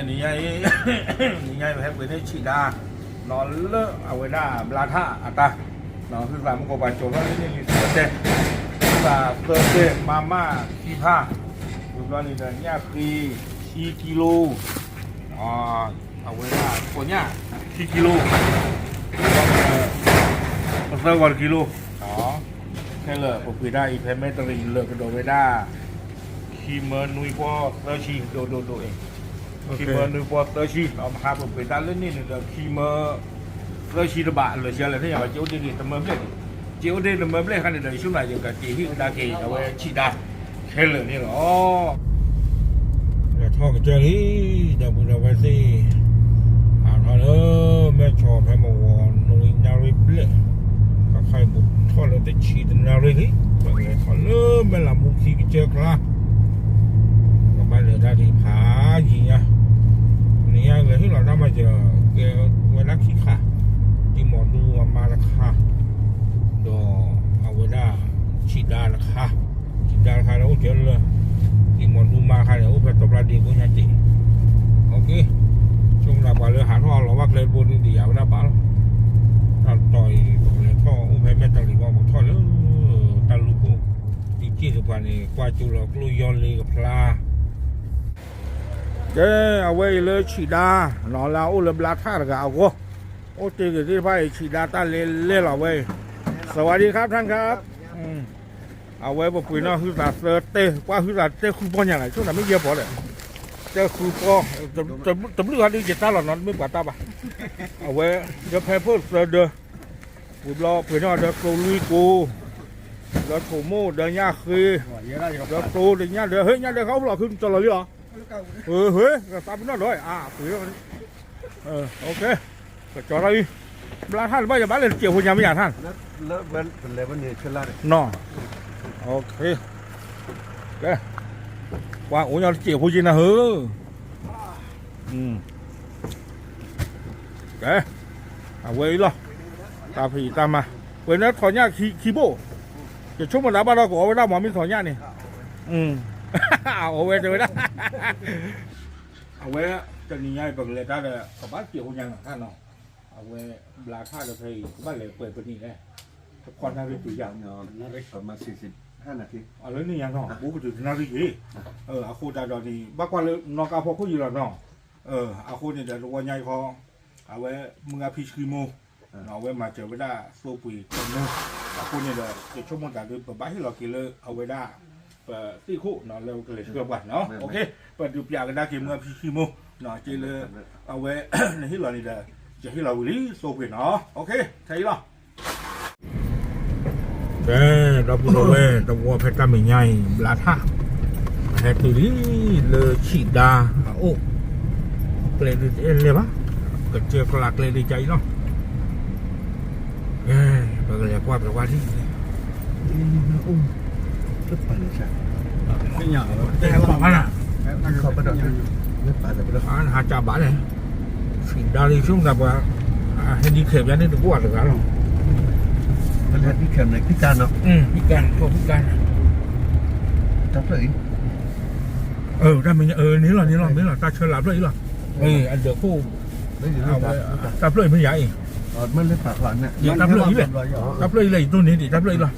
你呀，你呀，还回来去的，老了啊，为啥不拉他啊？哒，老是咱们过把酒庄里面说的，是吧？说的妈妈批判，酒庄里的年黑7 kg，啊，为啥过年7 kg，12 kg，啊，开了不回来，一拍没得了，一乐个都回来。khi mà nuôi qua tơ chi đồ khi mà nuôi qua tơ chi nó mà một cái ta lên nên là khi mà tơ chi nó bạn là là thế nào chiếu đi thì tầm mớm lên chiếu đi tầm mớm lên khăn để xuống lại được cả chỉ hiện đa kỳ nó chỉ đạt khen lửa này nó là thọ cái chơi đi đầu bữa đầu gì à nó nữa mẹ cho phải một nuôi nhau đi lên các khai một thọ là để chỉ đến nhau đi mọi người thọ nữa mẹ làm một khi cái chơi ra mà lựa ra thì phá gì nha này người thích là ra mà giờ cái người lắc khí khả thì món đồ mà là khả đồ ở ngoài đó chỉ đa là khả đâu chứ là thì món đồ mà khả đâu phải tập ra đi của nhà chị ok chung là bà lựa hạt hoa nó bắt lên bốn đi áo đã bảo là tỏi để thọ phải biết tao đi qua một thọ nữa tao lúc đi chỉ được bà này qua chỗ là lưu yon đi gặp la cái ở đây là chỉ đa nó là ô lâm lá thác làเอาก็โอ้ตีกันที่ไปchỉ đa ta lênเอาไว้สวัสดีครับท่านครับเอาไว้บอกคุยเนาะคือสาเสเตะว่าคือสาเตะคือปอนอย่างไรช่วงนั้นไม่เยอะพอเลยเตะคือปอจะเลือกดีจะตาหล่อนนั้นไม่กว่าตาปะเอาไว้จะแพ้เพิ่มเดือผมรอเพื่อนเดือโกลุยกูเดือโถโม่เดือย่าคือเดือโตเดือย่าเดือเฮ้ยย่าเดือเขาหล่อขึ้นตลอดเลยเหรอเฮ้ยตามไปนั่นเลยคุยโอเคก็จอดเลยบ้านท่านว่าจะบ้านเลยเกี่ยวหุ่นยำไม่อยากท่านเลอะเป็นอะไรบ้างเนี่ยเชื่อละนอโอเคว่าโอ้ยเกี่ยวหุ่นนะเฮ้เอาไว้หรอตาผีตามมาเว้นนั้นถอนหญ้าคีโบจะช่วงมันรับบ้านเราก็เอาไว้ได้หมอมีถอนหญ้านี่เอาไว้จะไม่ได้เอาไว้จะนี่ไงบางเลยถ้าเลยกับบ้านเกี่ยวยังท่านเนาะเอาไว้ปลาท่าจะเคยบ้านเลยเปิดตัวนี้แหละควันท่าได้ตัวอย่างเนาะน่าได้ประมาณ45 นาทีอ๋อแล้วนี่ยังเนาะบุกถึงนาฬิกาเอาคู่ดาวนี่บ้านกว่าเลยนอกาพอคู่อยู่แล้วเนาะเอาคู่นี่เดี๋ยววันใหญ่พอเอาไว้มึงอาพิชคิโมเอาไว้มาเจอไว้ได้โซปุยคนนึงเอาคู่นี่เดี๋ยวจะช่วงมันการดูบ้านที่เรากินเลยเอาไว้ได้ตีคู่เนาะเราก็เลยเชื่อว่าเนาะโอเคเปิดดูปยากันได้เกมเมื่อพี่คิโมเนาะเจเลยเอาไว้ในที่เรานี่เด้อจะให้เราวิโซเปเนาะโอเคใช่หรอเราพูดเอาไว้ตัวเพชรตาไม่ใหญ่บลาท่าเพชรตัวนี้เลยฉีดดาโอ้เกลือเลยปะก็เจอกลากเลยดีใจเนาะก็เลยกว่าไปว่าที่rất phải là sao cái nhỏ đây là bảo à không bắt đầu rất phải là bắt đầu hạt trà bả này thì đa đi xuống gặp hay đi khều ra đến được qua được cả rồiมันหัดที่เข็มในพิการเนาะพิการพวกพิการจับเลยra mình ní là ta chơi làm đấy là anh được cô tập lợi mới vậyมันเลยปากหลังเนี่ยtập lợi này tôi ní thì tập lợi là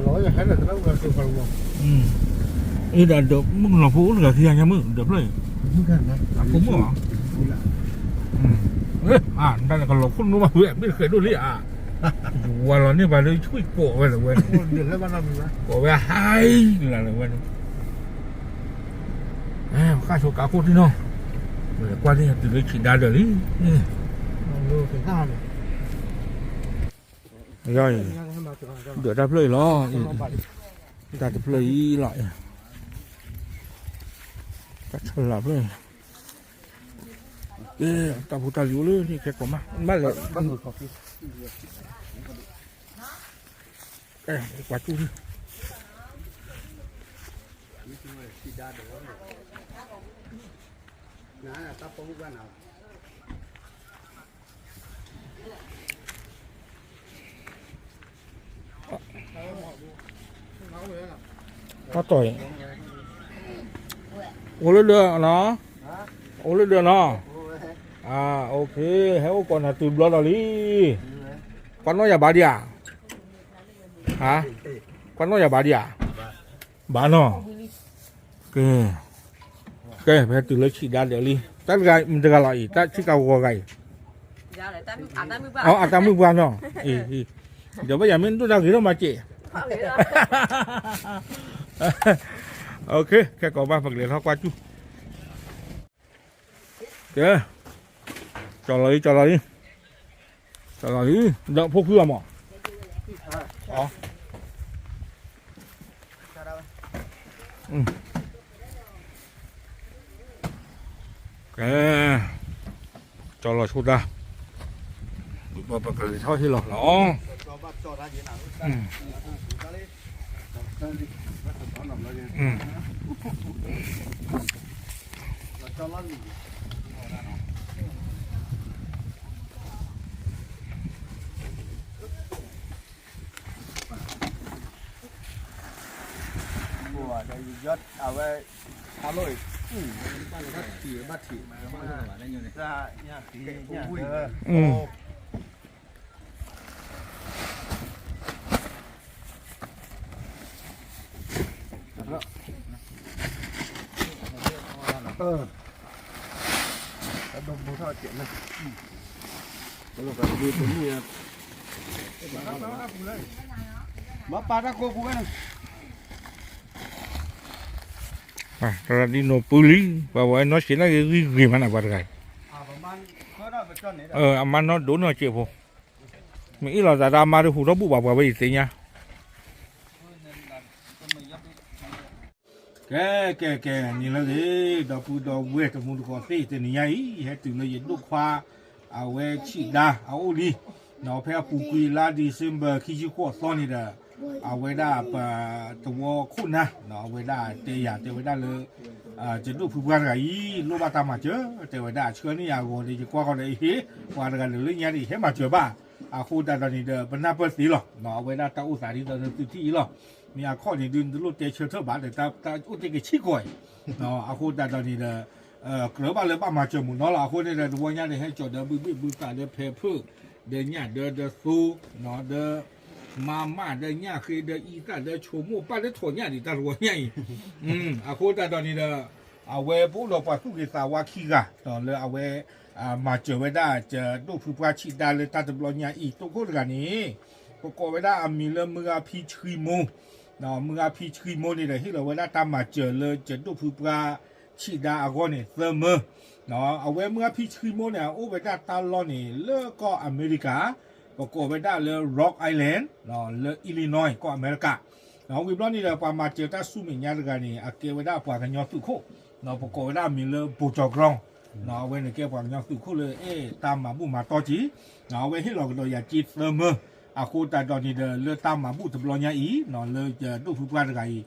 nói là hết là nó là từ phần luôn ý là được mức là phú là khi anh em được rồi cũng bỏ đây là còn lộc không nó mà huyện biết khởi đôi lý và nó như vậy đây chui cổ vậy là quên cổ về hai là quên khai số cá cốt đi nó qua đi từ đây chỉ đa được đi rồi đỡ đáp lời lo ta đáp lời lại các chân làm lời ta phụ ta liu lư thì cái của má má lại bắt người coffee quả chu đi có tỏi โอ้เลยเดือเนาะโอ้เลยเดือเนาะโอเคเฮ้ยก่อนนะตื่นรถอะไรก่อนน้อยอย่าบาดยาฮะก่อนน้อยอย่าบาดยาบาเนาะโอเคไปตื่นเลยฉีดยาเดี๋ยวนี้ตั้งใจมันจะกันอะไรตั้งที่เก่ากว่าไงอาตามมือบ้านเนาะเดี๋ยวไปอย่างนี้ตัวเราคือต้องมาเจ๊โอเคแค่ก่อนบ้านฝักเหลือเขากวาดจุ๊เจ๊จอดเลยเดี๋ยวพวกเพื่อนมั้งอ๋อแกจอดรอชุดละบปกติเท่าที่หรอยอดเอาไว้ทำเลยบ้านเราถีบ้านถีมาบ้านเราได้ยังไงจ้าเนี่ยถีเนี่ยแล้วดมบูท่าเจ็บนะแล้วเราดูตัวนี้มาปาตะโกกูกันtadi no puli bawa no sila gimana bargai aman no do no chepo mi lo da da ma ru hu ro bu ba ba bai tin nya ke ni la de da pu do we to mu ko ti ti ni ai he tu le yin do khwa a we chi da a o li no phe pu kui la December ki ji ko so ni da a we da pa to wo khu na no we da te ya te we da leจะดูผู้บริหารรู้ว่าตามมาเจอแต่ว่าได้เชื่อนี่อย่างวันนี้จะกว่ากันเลยเฮ้ว่ากันเลยเนี่ยดิเฮ้มาเจอบ้าคู่แต่ตอนนี้เดินเป็นนับเปอร์สีหรอเนาะเวลาตาอุตสาหกรรมที่หรอมีข้อนี้ดึงรู้เตะเชื่อเท่าบ้านแต่ตาอุตสาหกรรมชี้ก่อยเนาะคู่แต่ตอนนี้เดินเกลือบ้านเลยบ้านมาเจอหมู่เนาะเราคู่นี้เดินวันนี้ให้จอดเดินบึ้งตาเดินเพลเพื่อเดินเนี่ยเดินสู้เนาะเดินมาเดินเนี่ยคือเดินอีตาเดินโชว์มู่ป้าเดินถอนเนี่ยดิตาวันนี้คู่แต่ตอนนี้เดินเอาไว้พวกเราไปสู้กับสาวขี้กะตอนเลยเอาไว้มาเจอไว้ได้จะดูผู้ประชิดได้เลยตาตบลอยอีกตัวคนกันนี้ก็ไว้ได้มีเรื่องมือพี่ชีโมเนาะมือพี่ชีโมนี่แหละที่เราไว้ได้ตามมาเจอเลยจะดูผู้ประชิดได้อะไรเนี่ยเสมอเนาะเอาไว้มือพี่ชีโมเนี่ยโอ้ไว้ได้ตลอดนี่เลิกก็อเมริกาก็ไว้ได้เลยร็อกไอแลนด์เนาะเลยอิลลินอยก็อเมริกาเนาะวิบลอนี่เราไปมาเจอตาสู้มีงานกันนี่อาเกไว้ได้ปล่อยกันยอดสุโขnó bọc cổ đã mình lơ bù trọc rong nó bên này kia bằng nhau từ khu lơ tam mà bù mà to chí nó bên hết rồi rồi chít lơ mơ khu tại đó thì lơ tam mà bù tập lo nhà ý nó lơ giờ đôi phụ quan cái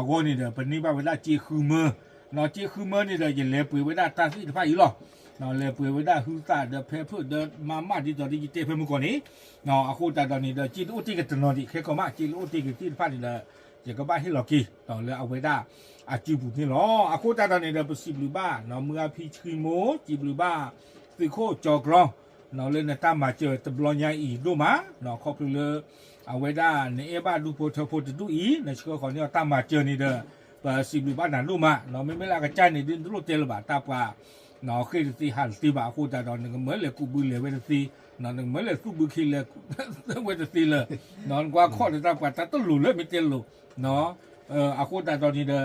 qua này đờ bên này ba với đã chi khư mơ nó chi khư mơ này đờ giờ lẹ bưởi với đã ta sĩ phải ý lo nó lẹ bưởi với đã hư ta đờ phê phư đờ mà đi đó đi tê phê một con ấy nó khu tại đó thì đờ chi út chi cái tận nó đi khi có mà chi út chi cái chi phải thì đờ giờ các bạn hết lo kỳ nó lẹเอาไว้ได้จีบุนี่หรอโคตรตอนนี้เราไปสิบหรือบ้าเนาะเมื่อพี่ชีโมจีบหรือบ้าคือโคจอกรอเนาะเลยในตามมาเจอตบลอยใหญ่อีกดูมาเนาะครอบครัวเลยเอาไว้ได้ในบ้านดูโพธิ์โพธิ์ดูอีในช่วงของนี้ตามมาเจอนี่เด้อไปสิบหรือบ้านนั้นดูมาเนาะไม่ละกระจายในดินรู้เจริญบ้าตาปลาเนาะเคยตีหันตีบ้าโคตรตอนนึงเหมือนเลยกูบุญเลยเวทตีเนาะนึงเหมือนเลยกูบุญขี้เลยเวทตีเลยเนาะกว่าข้อในตาปลาตาต้นหลุดเลยไม่เจริญเนาะโคตรตอนนี้เด้อ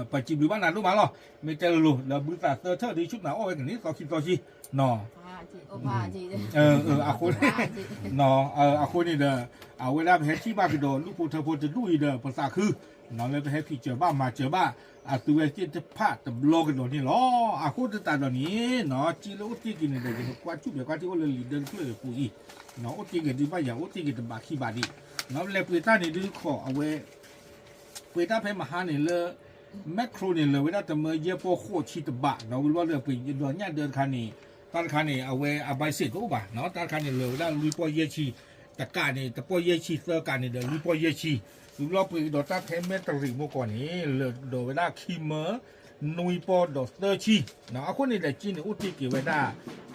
ไปจีบหรือบ้านนั้นรู้มาหรอไม่เจอรู้แล้วบุษราเธอดีชุดหนาโอ้ยกันนี้ต่อคิดต่อชีเนาะอาคุณเนาะอาคุณนี่เด้อเอาเวลาไปให้ที่บ้านไปโดนลูกพูเธอพูดจะดูอีเด้อภาษาคือเนาะเลยไปให้พี่เจอบ้านมาเจอบ้านตัวเองจะพลาดแต่โลกันโดนนี่หรออาคุณจะตายตอนนี้เนาะจีแล้วจีกินเด้อกว่าชุดเดียวกันที่ว่าเลยลีเดินขึ้นเลยกูอีเนาะจีกันดีบ้านอย่างจีกันบ้าขี้บ้าดีเนาะเลยไปตั้งนี่ดูขอเอาไว้เวลาไปมาหาเนี่ยเลยแมคโครเนี่ยเลยเวลาแต่เมื่อเยอะพอโคตรชีตบะเราว่าเรื่องไปเดินเนี่ยเดินคันนี้ตอนคันนี้เอาไว้อาบายเสร็จรู้ป่ะเนาะตอนคันนี้เลยเวลาลุยปอยเยชีตะการเนี่ยตะปอยเยชีเซอร์การเนี่ยเดินลุยปอยเยชี สุรปีดอตาเพเมตริโมก่อนนี้เลโดเวลาคีเมอร์นุยปอดอสเตอร์ชีเนาะคนนี้ได้จีนอุติกิเวดา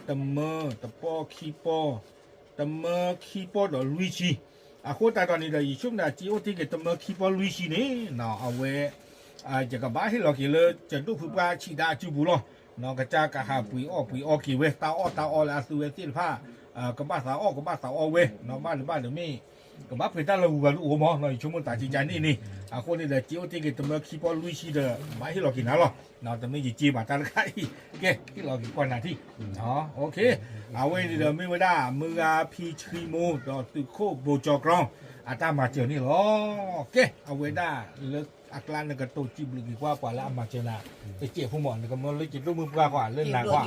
ตเมอตปอคีปอตเมอคีปอดอลุยชีคนตาตอนนี้ได้ช่วงนั้นจีอุติกิตเมอคีปอลุยชีนี่เนาะเอาไว้จะกับบ้านที่เรากินเลยจะดูผู้ปลาชีดาจูบุโรเนาะกระจากระหาปุยออกกี่เวตาอ้อแล้วสุเวติลผ้ากบ้าสาวอ้อกบ้าสาวอ้อเวเนาะบ้านหรือบ้านหรือไม่กบ้าเพื่อนตาเราหูกันรู้มั้งเนาะช่วงนั้นตาจีจานี่คนนี้ได้จีอุติกิตเมอคีปอลุยชีเด้อบ้านที่เรากินนะหรอเนาะแต่ไม่จีบาตาละใครเก๋ที่เรากินก่อนหน้าที่เนาะโอเคเอาไว้เดี๋ยวไม่ไว้ได้มือพีชีโมต่อตุโคโบจอกรองตามาเจอนี่หรอโอเคเอาไว้ได้เลิกอักลานนึกตัวจีบลึกกว่าแล้วมาเจอหน้าไปเจ็บผู้หมอนก็มันเลยจิตลูกมือกว่าเล่นหนักกว่า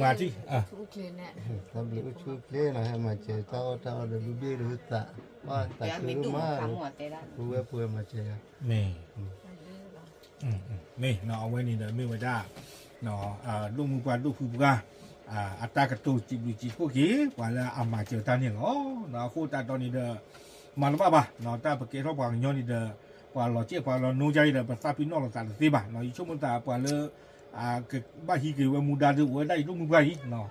มาที่ทำเลยช่วยเพลย์นะฮะมาเจอเต้าเดือดรูบี้หรือตะว่าตะคือมารู้ว่าเพื่อมาเจอนี่เนาะเอาไว้นี่เดี๋ยวไม่ไว้ได้เนาะลูกมือกว่าลูกผู้กว่าอัตรากระตูจีบจีพวกกี้กว่าแล้วเอามาเจอตาเนี่ยอ๋อเนาะคู่ตาตอนนี้เด้อมาแล้วป่ะเนาะตาปะเกะเขาบอกย้อนนี่เด้อกว่าเราเจ็บกว่าเราโน้ใจเด้อภาษาพี่น้องเราตาตีบ่ะเนาะช่วงมันตากว่าเลยque ba hi ke we muda de we dai lu mu ba hi no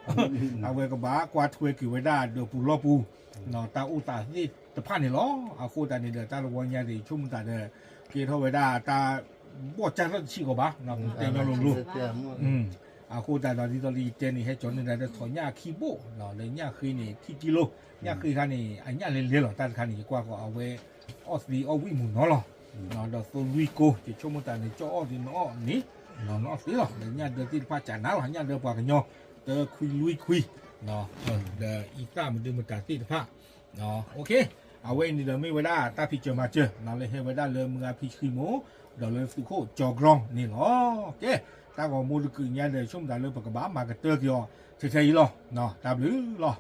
a we ka ba kwa thwe ke we da do pu lo pu no ta u ta ni ta pha ni lo a ko ta ni de ta lo wa nya de chu mu ta de ke tho we da ta bo cha lo chi ko ba no te no lu lu a ko ta da di to li te ni he chon ni da de tho nya khi bo no le nya khi ni thi ki lo nya khi kha ni a nya le lo ta kha ni kwa ko a we os di o wi mu no lo no do so lui ko che chu mu ta ni cho o di no ni nó xí rồi nhà được tin qua trả nào nhà được vào cái nhau được khui nó để ít ta mình đưa một trả tin pha nó ok à quên thì được mấy vậy đã ta phi chờ mà chưa nó lên hay vậy đã lên mình phi khi mố đó lên sự khổ cho gron nè nó ok ta còn mua được cứ nhà để chúng ta lên vào cái bám mà cái tơ kia thì thấy lo nó ta lứ lo